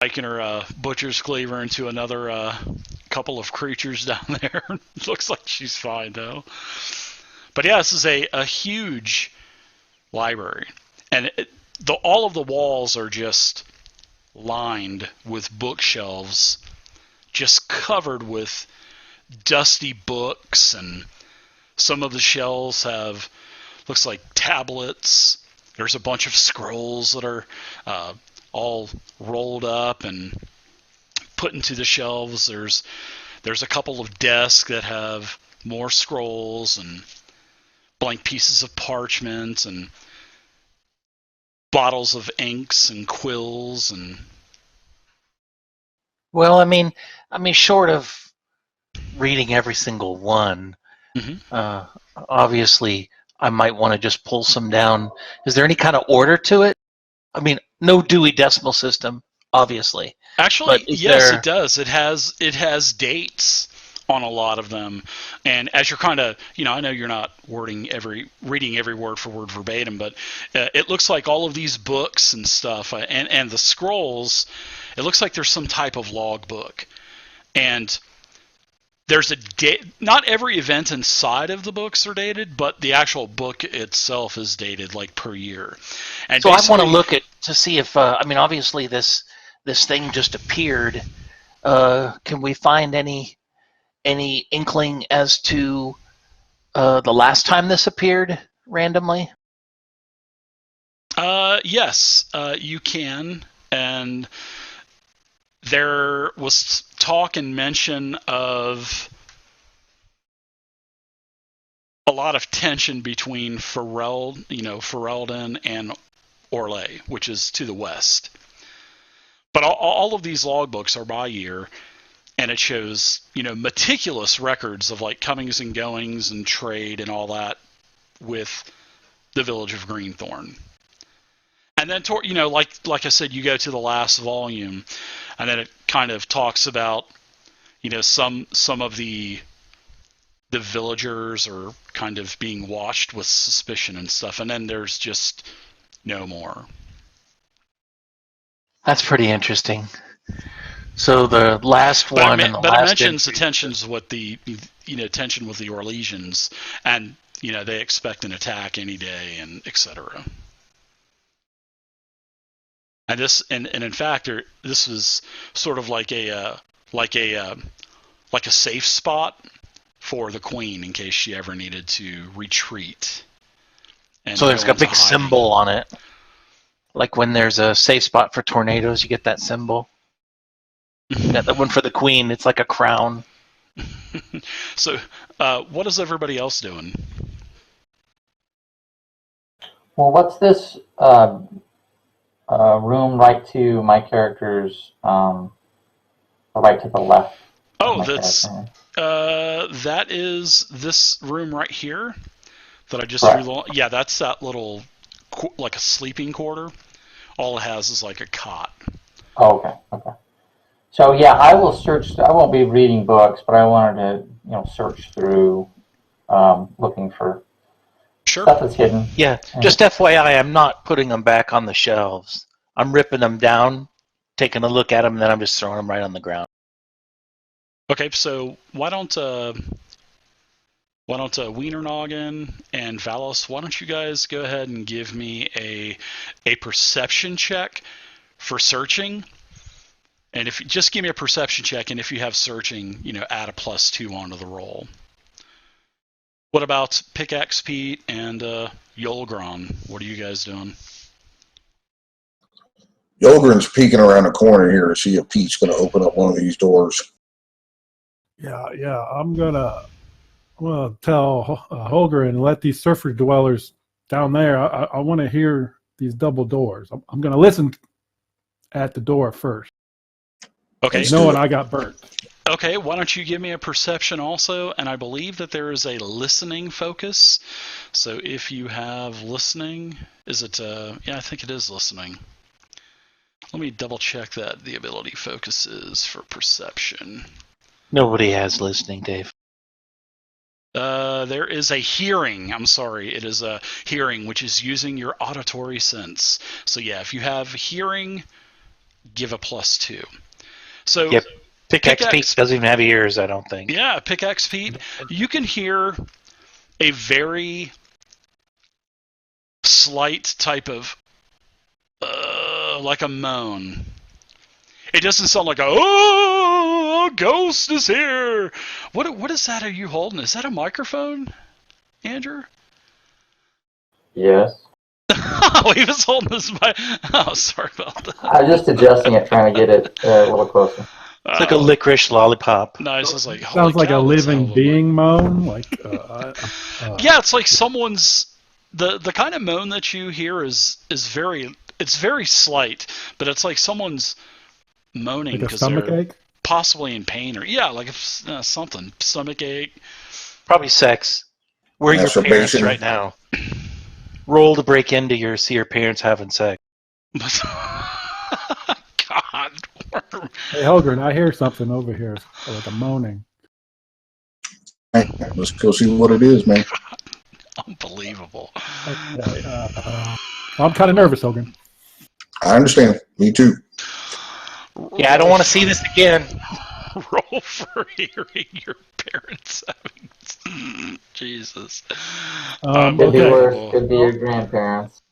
Making her butcher's cleaver into another couple of creatures down there. Looks like she's fine though. But yeah, this is a huge library, and all of the walls are just lined with bookshelves, just covered with dusty books, and some of the shelves have looks like tablets. There's a bunch of scrolls that are all rolled up and put into the shelves. There's a couple of desks that have more scrolls and blank pieces of parchment and bottles of inks and quills and. Well, short of reading every single one, obviously I might want to just pull some down. Is there any kind of order to it? I mean, no Dewey Decimal System, obviously. Actually, yes, it does. It has dates on a lot of them, and as you're kind of, I know you're not reading every word for word verbatim, but it looks like all of these books and stuff, and the scrolls, it looks like there's some type of logbook, and there's a date. Not every event inside of the books are dated, but the actual book itself is dated like per year. And so I want to look at to see if obviously this thing just appeared. Can we find any inkling as to the last time this appeared randomly? Yes, you can, and there was talk and mention of a lot of tension between Ferelden and Orlais, which is to the west. But all of these logbooks are by year, and it shows, meticulous records of like comings and goings and trade and all that with the village of Greenthorn. And then, like I said, you go to the last volume, and then it kind of talks about, some of the villagers are kind of being watched with suspicion and stuff, and then there's just no more. That's pretty interesting. So the last one, it mentions the tensions with the tension with the Orlesians, and they expect an attack any day, and etc. And this, and in fact, this was sort of like a safe spot for the queen in case she ever needed to retreat. And so there's got a big symbol on it, like when there's a safe spot for tornadoes, you get that symbol. Yeah, the one for the queen, it's like a crown. So, what is everybody else doing? Well, what's this room right to my character's, right to the left? Oh, that is this room right here that I just threw. Yeah, that's that little, like a sleeping quarter. All it has is like a cot. Oh, okay. So yeah, I will search. I won't be reading books, but I wanted to, search through, looking for stuff that's hidden. Yeah, just FYI, I'm not putting them back on the shelves. I'm ripping them down, taking a look at them, and then I'm just throwing them right on the ground. Okay, so why don't Wienernoggin and Valos, why don't you guys go ahead and give me a perception check for searching? And if you just give me a perception check, and if you have searching, add a +2 onto the roll. What about Pickaxe Pete and Yolgron? What are you guys doing? Yolgren's peeking around the corner here to see if Pete's going to open up one of these doors. Yeah. I'm gonna tell Holgren, let these surfer dwellers down there. I want to hear these double doors. I'm gonna listen at the door first. Okay. Knowing I got burnt. Okay, why don't you give me a perception also? And I believe that there is a listening focus. So if you have listening, is it? Yeah, I think it is listening. Let me double check that the ability focus is for perception. Nobody has listening, Dave. There is a hearing. I'm sorry. It is a hearing, which is using your auditory sense. So yeah, if you have hearing, give a +2. So Yep. Pickaxe Pete doesn't even have ears, I don't think. Yeah, Pickaxe Pete. You can hear a very slight type of like a moan. It doesn't sound like a ghost is here. What is that? Are you holding? Is that a microphone, Andrew? Yes. Oh, he was holding this mic. Oh, sorry about that. I was just adjusting it, trying to get it a little closer. It's like a licorice lollipop. Nice. I was like, Sounds like a living being moan. Like, yeah, it's like someone's. The kind of moan that you hear is very slight, but it's like someone's moaning like a because stomach they're ache? possibly in pain or like if something, stomach ache. Probably sex. Where are your parents Masturbation. right now? Roll to break into see your parents having sex. God. Hey, Holgren, I hear something over here, like a moaning. Hey, let's go see what it is, man. Unbelievable. Okay, I'm kind of nervous, Holgren. I understand. Me too. Yeah, I don't want to see this again. Roll for hearing your parents having. Jesus. Could be Okay. worse. Could be your grandparents.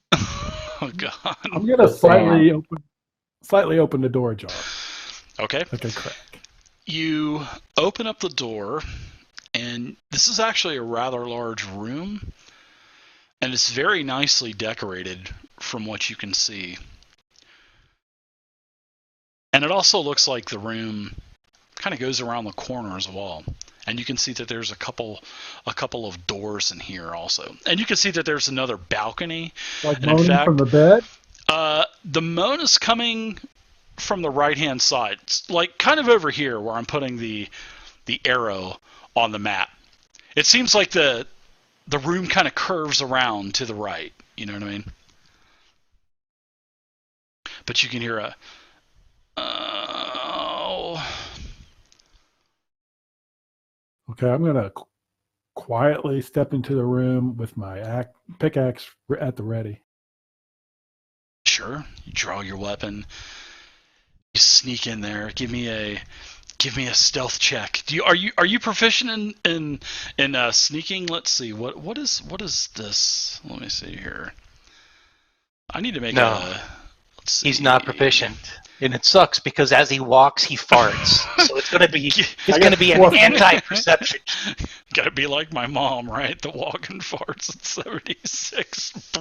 Oh God. I'm gonna slightly open the door jar. Okay. Like a crack. You open up the door, and this is actually a rather large room, and it's very nicely decorated from what you can see. And it also looks like the room kind of goes around the corner as well. And you can see that there's a couple of doors in here also. And you can see that there's another balcony. Like moaning from the bed? The moan is coming from the right-hand side. It's like kind of over here where I'm putting the arrow on the map. It seems like the room kind of curves around to the right. You know what I mean? But you can hear a... Okay, I'm gonna quietly step into the room with my pickaxe at the ready. Sure. You draw your weapon. You sneak in there. Give me a stealth check. Are you proficient in sneaking? Let's see. What is this? Let me see here. I need to make a. Let's see. He's not proficient, and it sucks because as he walks, he farts. So it's gonna be an anti-perception. Gotta be like my mom, right? The walking farts at 76.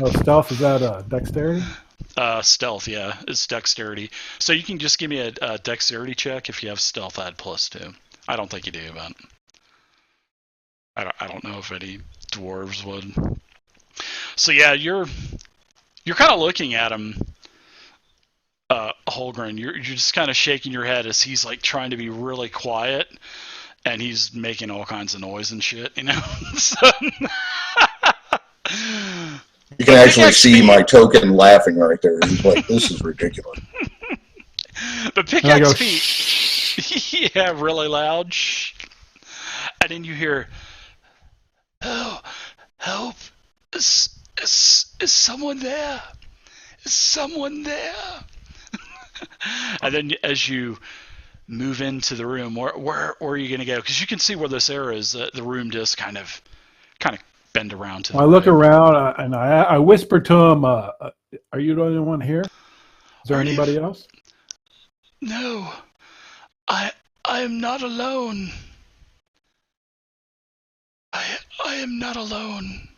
Oh, stealth, is that dexterity? Stealth, yeah, it's dexterity. So you can just give me a dexterity check if you have stealth. Add +2. I don't think you do, but I don't know if any dwarves would. So yeah, you're kind of looking at him, Holgren. You're just kind of shaking your head as he's like trying to be really quiet, and he's making all kinds of noise and shit, you know. So, you can actually see my token laughing right there. He's like, "This is ridiculous." But Pickaxe Pete, yeah, really loud, shh. And then you hear, "Oh, help! Is someone there? Is someone there?" And then as you move into the room, where are you going to go? Because you can see where this arrow is. The room just kind of bend around to the I look around and I whisper to him, "Are you the only one here? Is there anybody else?" No, I am not alone. I am not alone.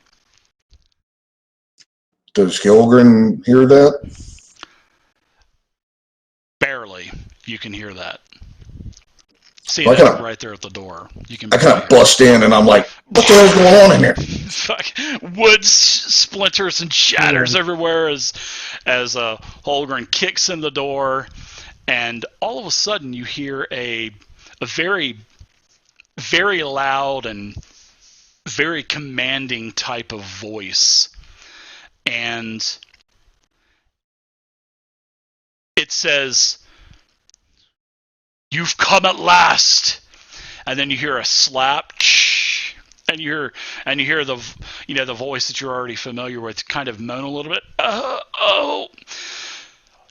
Does Hilgren hear that? Barely. You can hear that. See that right there at the door. You can. I kind of bust in and I'm like, "What the hell's going on in here?" Fuck. Wood splinters and shatters everywhere as Holgren kicks in the door, and all of a sudden you hear a very, very loud and very commanding type of voice, and it says, "You've come at last." And then you hear a slap, and you hear the the voice that you're already familiar with kind of moan a little bit. Oh,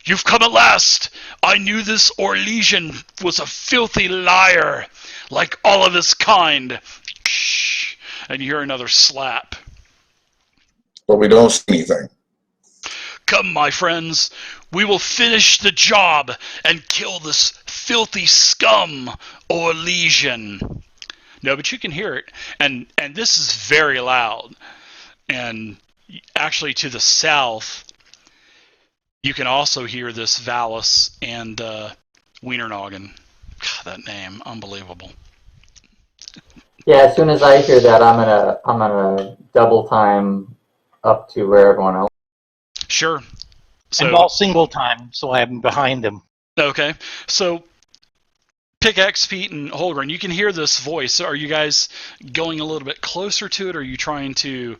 you've come at last. I knew this Orlesian was a filthy liar, like all of his kind. And you hear another slap. But we don't see anything. Come, my friends, we will finish the job and kill this filthy scum, Orlesian. No, but you can hear it, and this is very loud. And actually, to the south, you can also hear this Valis and Wienernoggin. God, that name, unbelievable. Yeah, as soon as I hear that, I'm gonna double time up to where everyone else. Sure. So, and all single time, so I'm behind him. Okay, so Pickaxe, Pete, and Holgren, you can hear this voice. Are you guys going a little bit closer to it? Or are you trying to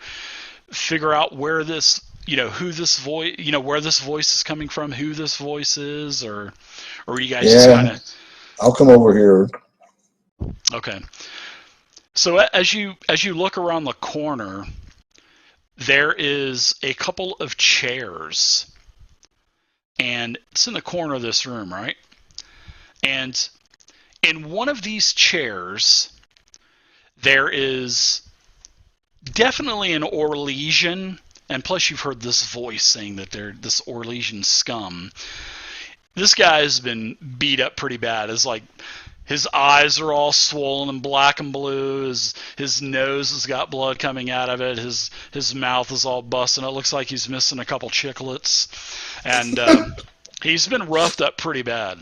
figure out where this, who this voice, where this voice is coming from, who this voice is, or are you guys just kind of? I'll come over here. Okay. So as you look around the corner, there is a couple of chairs, and it's in the corner of this room, right? And in one of these chairs, there is definitely an Orlesian, and plus you've heard this voice saying that they're this Orlesian scum. This guy has been beat up pretty bad. It's like his eyes are all swollen and black and blue. His nose has got blood coming out of it. His mouth is all busted. It looks like he's missing a couple chiclets, and he's been roughed up pretty bad.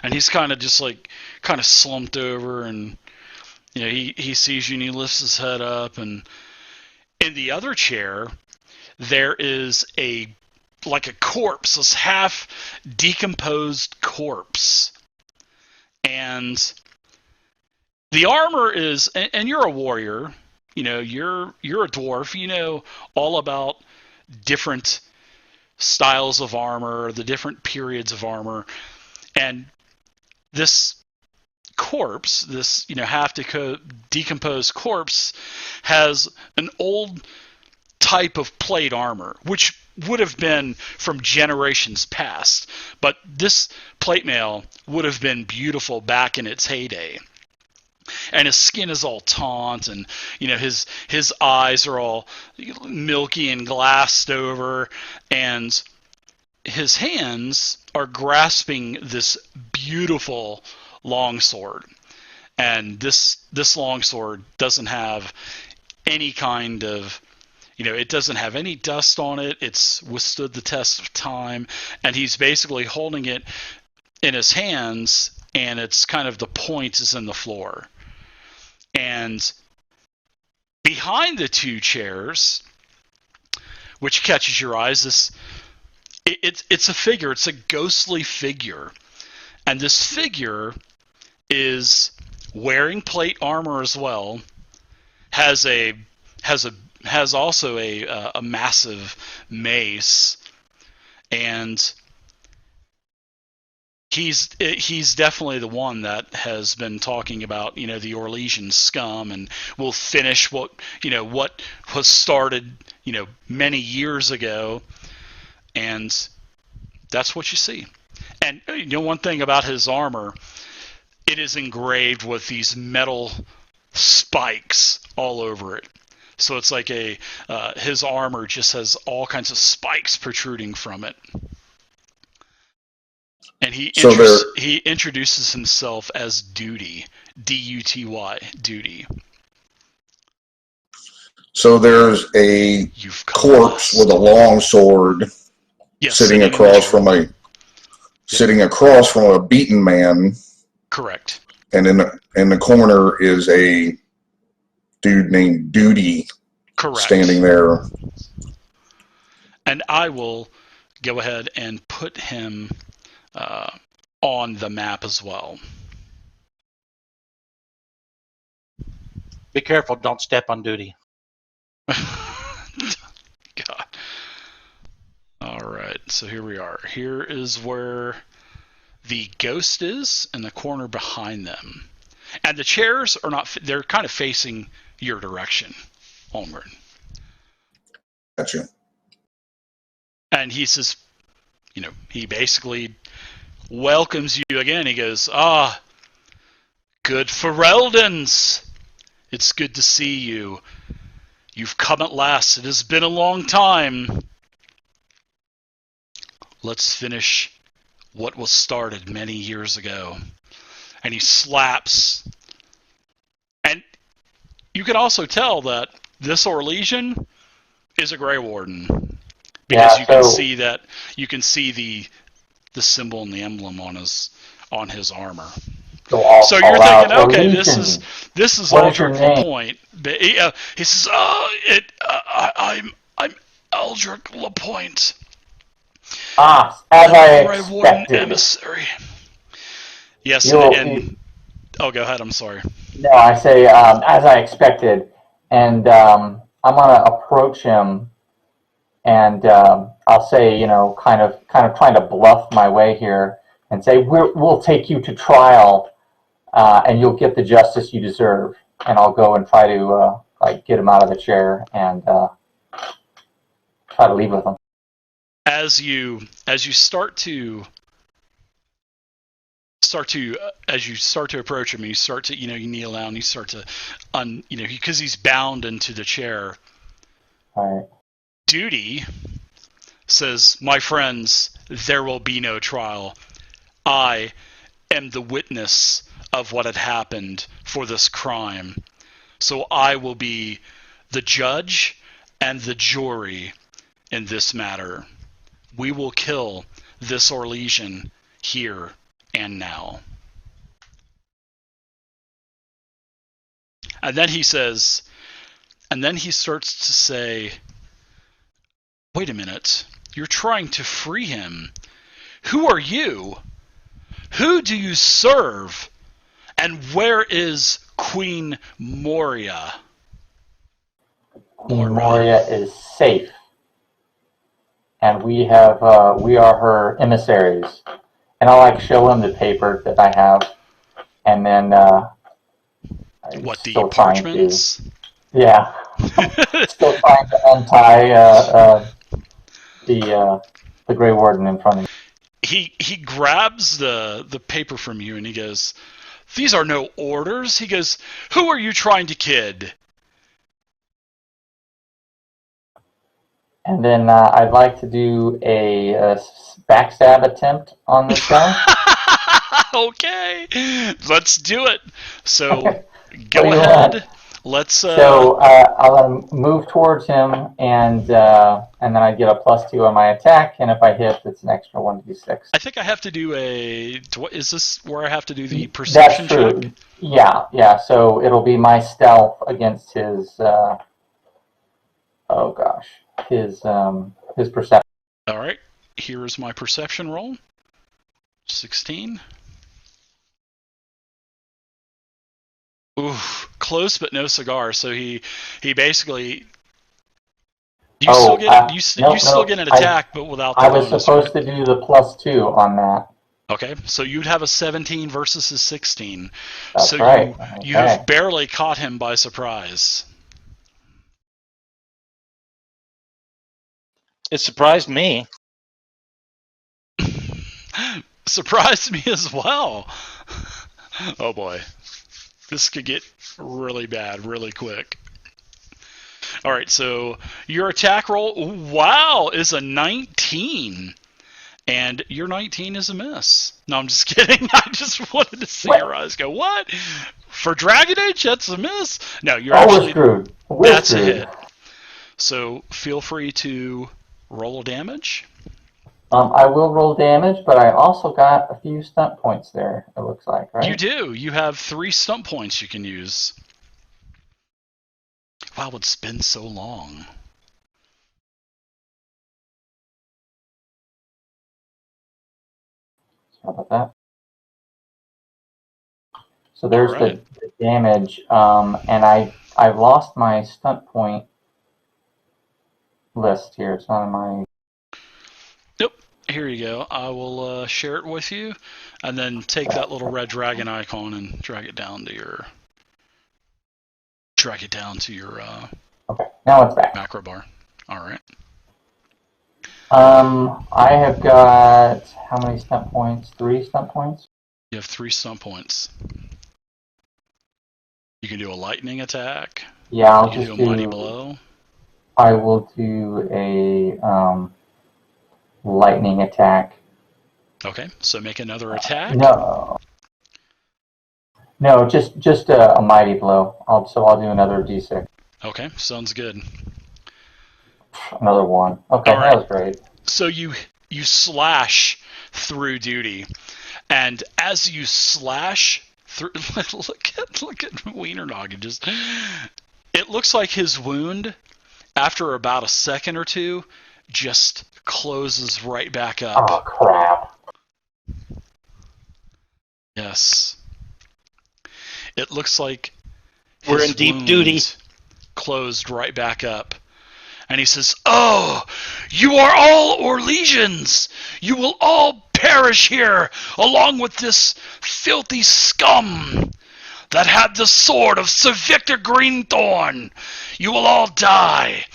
And he's kind of just kind of slumped over, and he sees you and he lifts his head up. And in the other chair, there is a corpse, this half decomposed corpse. And the armor is, and you're a warrior, you're a dwarf, you know all about different styles of armor, the different periods of armor. And this corpse, this half decomposed corpse, has an old type of plate armor, which would have been from generations past, but this plate mail would have been beautiful back in its heyday. And his skin is all taunt, and his eyes are all milky and glassed over, and his hands are grasping this beautiful longsword. And this longsword doesn't have any kind of, it doesn't have any dust on it. It's withstood the test of time, and he's basically holding it in his hands, and it's kind of the point is in the floor. And behind the two chairs, which catches your eyes, it's a figure. It's a ghostly figure, and this figure is wearing plate armor as well. Has also a massive mace, and he's definitely the one that has been talking about the Orlesian scum, and will finish what was started many years ago. And that's what you see. And one thing about his armor, it is engraved with these metal spikes all over it. So it's like his armor just has all kinds of spikes protruding from it. And he introduces himself as Duty, D-U-T-Y, Duty. So there's a corpse with a long sword, yes, sitting across from a beaten man. Correct. And in the corner is a dude named Duty. Correct. Standing there. And I will go ahead and put him on the map as well. Be careful, don't step on Duty. God. All right, so here we are. Here is where the ghost is, in the corner behind them. And the chairs are not, they're kind of facing, your direction onward. Gotcha. And he says, he basically welcomes you again. He goes, good Fereldans. It's good to see you. You've come at last. It has been a long time. Let's finish what was started many years ago. And he slaps. And you can also tell that this Orlesian is a Grey Warden. Because you can see the symbol and the emblem on his armor. So you're thinking, okay, Orlesian. this is What is your Aldrich name? Lapointe. He says, I'm Aldrich Lapointe. As I Grey Warden expected. emissary. Yes, go ahead. I'm sorry. No, I say as I expected, and I'm gonna approach him, and I'll say, kind of trying to bluff my way here, and say we'll take you to trial, and you'll get the justice you deserve. And I'll go and try to get him out of the chair and try to leave with him. As you start to approach him, and you start to you kneel down, you start to because he's bound into the chair. All right. Duty says, "My friends, there will be no trial. I am the witness of what had happened for this crime. So I will be the judge and the jury in this matter. We will kill this Orlesian here and now." And then he says, he starts to say, wait a minute, you're trying to free him. Who are you? Who do you serve? And where is Queen Moria? Queen Moria is safe, and we are her emissaries. And I'll show him the paper that I have, and then what, the parchments? Yeah, still trying to untie the Grey Warden in front of me. He grabs the paper from you and he goes, "These are no orders." He goes, "Who are you trying to kid?" And then I'd like to do a backstab attempt on this guy. Okay, let's do it. So go ahead. Let's. So I'll move towards him, and then I get a +2 on my attack, and if I hit, it's an extra 1d6. I think I have to do is this where I have to do the perception check? Yeah. So it'll be my stealth against his. His perception. All right. Here is my perception roll. 16. Oof, close but no cigar. So he basically. You still get an attack, but without the bonus. I was supposed to do the +2 on that. Okay, so you'd have a 17 versus a 16. That's so right. You have barely caught him by surprise. It surprised me. Surprised me as well. Oh boy. This could get really bad really quick. Alright, so your attack roll, wow, is a 19. And your 19 is a miss. No, I'm just kidding. I just wanted to see your eyes go, what? For Dragon Age, that's a miss? No, you're actually... screwed. That's a hit. So feel free to roll damage. I will roll damage, but I also got a few stunt points there, it looks like, right? You do. You have 3 stunt points you can use. Wow, it's been so long. How about that? So there's the damage, and I've lost my stunt point list here. It's not in my... Nope. Here you go. I will share it with you, and then take that little red dragon icon and drag it down to your drag it down to your Okay, now it's back. macro bar. All right. I have got how many stunt points? 3 stunt points. You have 3 stunt points. You can do a lightning attack. Yeah, I'll You can just do a mighty blow. I will do a lightning attack. Okay, so make another attack. No, just a mighty blow. I'll do another d6. Okay, sounds good. Another 1. Okay, All right. that was great. So you slash through Duty, and as you slash through, look at Wiener Noggin. Just, it looks like his wound, after about a second or two, just closes right back up. Oh crap! Yes. It looks like We're his in deep wound duty. closed right back up. And he says, "Oh, you are all Orlesians! You will all perish here, along with this filthy scum that had the sword of Sir Victor Greenthorn! You will all die!"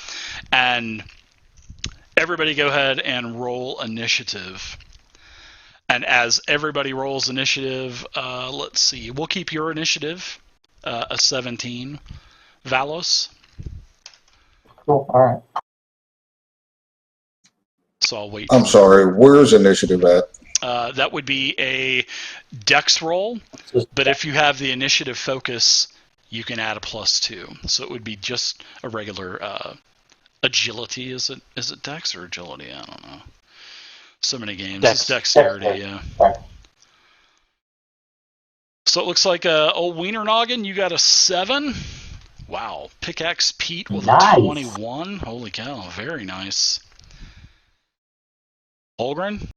And everybody go ahead and roll initiative. And as everybody rolls initiative, let's see. We'll keep your initiative, a 17. Valos? Cool. All right. So I'll wait. I'm sorry. Where's initiative at? That would be a dex roll, but if you have the initiative focus, you can add a +2. So it would be just a regular agility. Is it dex or agility? I don't know. So many games. Dex. It's dexterity, yeah. Right. So it looks like old Wiener Noggin, you got a 7. Wow. Pickaxe Pete with Nice. a 21. Holy cow. Very nice. Holgren?